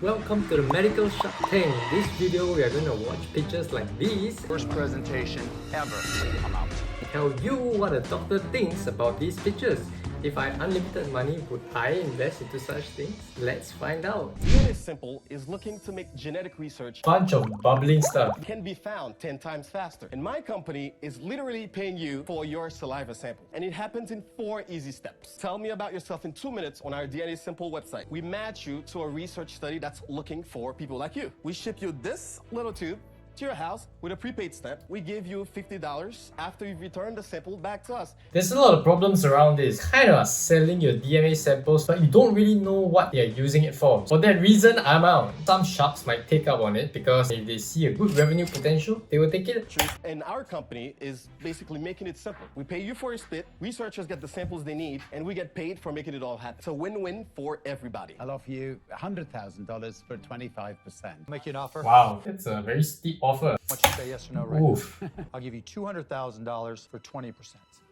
Welcome to the Medical Shark Tank. In this video, we are going to watch pictures like these. Worst presentation ever. I'm out. Tell you what a doctor thinks about these pictures. If I had unlimited money, would I invest into such things? Let's find out. DNA Simple is looking to make genetic research Bunch of bubbling stuff. can be found 10 times faster. And my company is literally paying you for your saliva sample. And it happens in 4 easy steps. Tell me about yourself in 2 minutes on our DNA Simple website. We match you to a research study that's looking for people like you. We ship you this little tube to your house with a prepaid stamp. We give you $50 after you've returned the sample back to us. There's a lot of problems around this. Kind of selling your DNA samples, but you don't really know what they're using it for. For that reason, I'm out. Some sharks might take up on it because if they see a good revenue potential, they will take it. And our company is basically making it simple. We pay you for your spit, researchers get the samples they need, and we get paid for making it all happen. It's a win-win for everybody. I'll offer you $100,000 for 25%. Make you an offer. Wow, that's a very steep offer. Why don't you say yes or no right Oof. now? I'll give you $200,000 for 20%.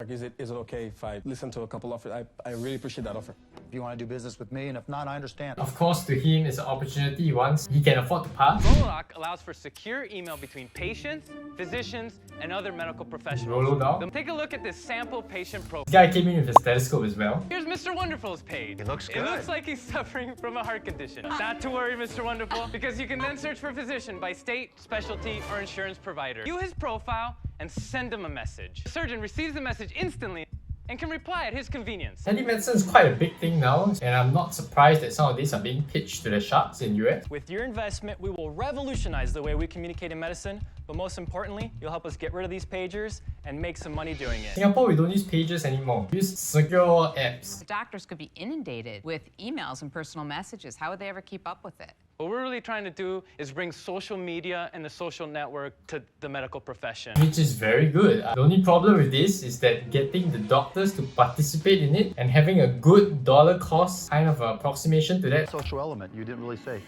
Is it okay if I listen to a couple offers? I really appreciate that offer. If you want to do business with me, and if not, I understand. Of course, to him, it's an opportunity he wants. He can afford to pass. Rolodoc allows for secure email between patients, physicians, and other medical professionals. Rolodoc? Take a look at this sample patient profile. This guy came in with a stethoscope as well. Here's Mr. Wonderful's page. He looks It good. looks like he's suffering from a heart condition. Not to worry, Mr. Wonderful, because you can then search for physician by state, specialty, or insurance provider. View his profile and send him a message. The surgeon receives the message instantly and can reply at his convenience. Telemedicine is quite a big thing now, and I'm not surprised that some of these are being pitched to the sharks in US. With your investment, we will revolutionize the way we communicate in medicine, but most importantly, you'll help us get rid of these pagers and make some money doing it. Singapore, we don't use pages anymore. We use secure apps. Doctors could be inundated with emails and personal messages. How would they ever keep up with it? What we're really trying to do is bring social media and the social network to the medical profession. Which is very good. The only problem with this is that getting the doctors to participate in it and having a good dollar cost kind of approximation to that. Social element, you didn't really say.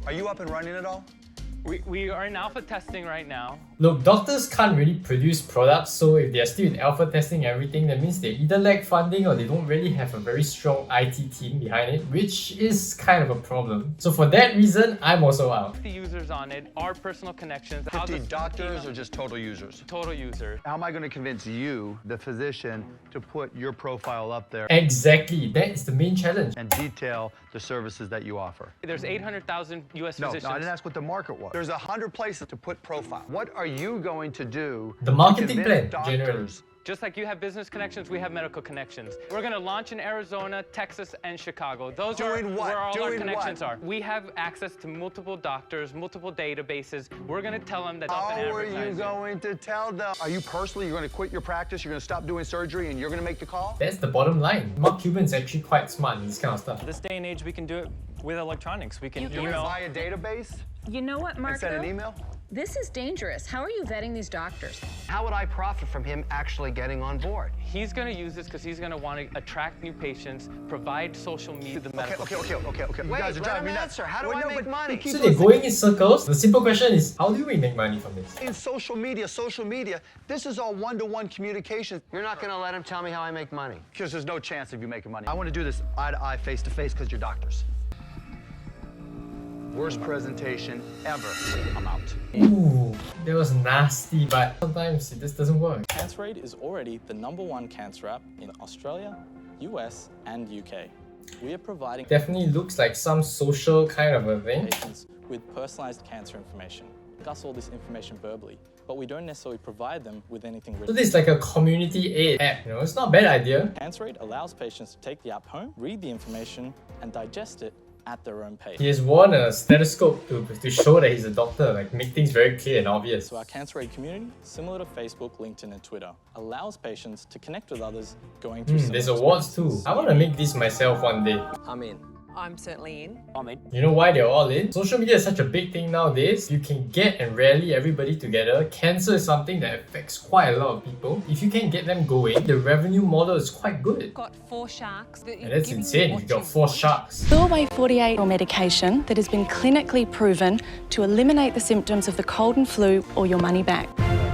Are you up and running at all? We are in alpha testing right now. Look, doctors can't really produce products, so if they're still in alpha testing everything, that means they either lack funding or they don't really have a very strong IT team behind it, which is kind of a problem. So for that reason, I'm also out. The users on it are personal connections. 50 doctors or just total users? Total users. How am I going to convince you, the physician, to put your profile up there Exactly, that is the main challenge. and detail the services that you offer? There's 800,000 US No, physicians. I didn't ask what the market was. There's 100 places to put profile. What are you going to do The marketing to plan, convince generally. doctors? Just like you have business connections, we have medical connections. We're going to launch in Arizona, Texas, and Chicago. Those are Doing what? where all our Doing connections what? are. We have access to multiple doctors, multiple databases. We're going to tell them that up and How are you advertising. going to tell them? Are you personally, you're going to quit your practice, you're going to stop doing surgery, and you're going to make the call? That's the bottom line. Mark Cuban is actually quite smart in this kind of stuff. This day and age, we can do it with electronics. We can You're going to email. buy a database You know what, and Marco? send an email? This is dangerous. How are you vetting these doctors? How would I profit from him actually getting on board? He's going to use this because he's going to want to attract new patients, provide social media to the medical Okay. You Wait, guys are let driving him me nuts. answer. How do Well, I no, make but money? you keep So they're listening. going in circles. The simple question is, how do we make money from this? In social media, this is all one-to-one communication. You're not going to let him tell me how I make money. Because there's no chance of you making money. I want to do this eye-to-eye, face-to-face, because you're doctors. Worst presentation ever. I'm out. Ooh, that was nasty, but sometimes it just doesn't work. Cancer rate is already the #1 cancer app in Australia, US, and UK. We are providing Definitely looks like some social kind of a thing. patients with personalized cancer information. We discuss all this information verbally, but we don't necessarily provide them with anything So written. this is like a community aid app, you know, it's not a bad idea. Cancer rate allows patients to take the app home, read the information, and digest it at their own pace. He has worn a stethoscope to show that he's a doctor, like make things very clear and obvious. So our cancer rate community, similar to Facebook, LinkedIn, and Twitter, allows patients to connect with others going through There's similar awards too. experiences. I want to make this myself one day. I'm in. I'm certainly in. You know why they're all in? Social media is such a big thing nowadays. You can get and rally everybody together. Cancer is something that affects quite a lot of people. If you can get them going, the revenue model is quite good. Got 4 sharks. And that's insane. You've got 4 sharks. Norway 48 or medication that has been clinically proven to eliminate the symptoms of the cold and flu or your money back.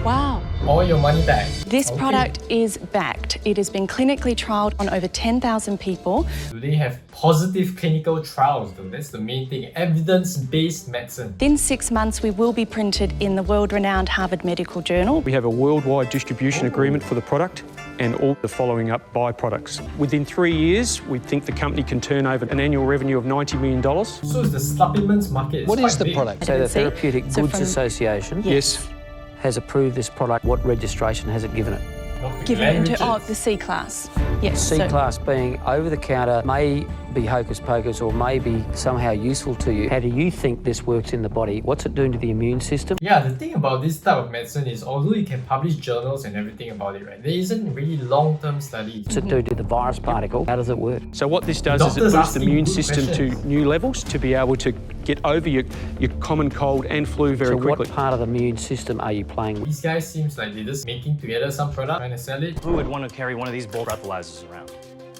Wow. all your money back. This Okay. product is backed. It has been clinically trialled on over 10,000 people. Do they have positive clinical trials though? That's the main thing. Evidence-based medicine. Within 6 months, we will be printed in the world-renowned Harvard Medical Journal. We have a worldwide distribution agreement for the product and all the following up byproducts. Within 3 years, we think the company can turn over an annual revenue of $90 million. So is the supplements market What is quite the big. product? So the Therapeutic Goods Association Yes. has approved this product. What registration has it given it? Given into the C class. Yes. C-class being over-the-counter, may be hocus pocus or may be somehow useful to you. How do you think this works in the body? What's it doing to the immune system? Yeah, the thing about this type of medicine is although you can publish journals and everything about it, right, there isn't really long-term studies. What's it do to the virus particle? How does it work? So what this does is it Doctors boosts the asking immune good system questions. to new levels to be able to get over your common cold and flu very So quickly. what part of the immune system are you playing with? These guys seems like they're just making together some product, trying to sell it. Who would want to carry one of these bulk breathalyzers around?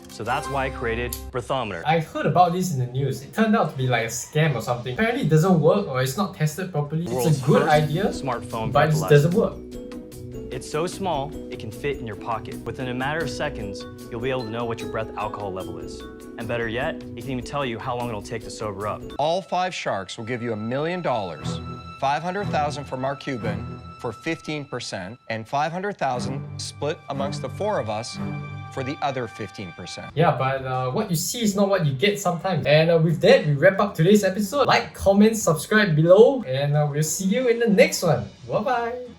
So that's why I created Breathometer. I heard about this in the news. It turned out to be like a scam or something. Apparently it doesn't work or it's not tested properly. World's It's a good first idea, smartphone but it breathalyzer. doesn't work. It's so small, it can fit in your pocket. Within a matter of seconds, you'll be able to know what your breath alcohol level is. And better yet, it can even tell you how long it'll take to sober up. All 5 sharks will give you $1 million, $500,000 for Mark Cuban for 15%, and $500,000 split amongst the 4 of us for the other 15%. Yeah, but what you see is not what you get sometimes. And with that, we wrap up today's episode. Like, comment, subscribe below, and we'll see you in the next one. Bye-bye.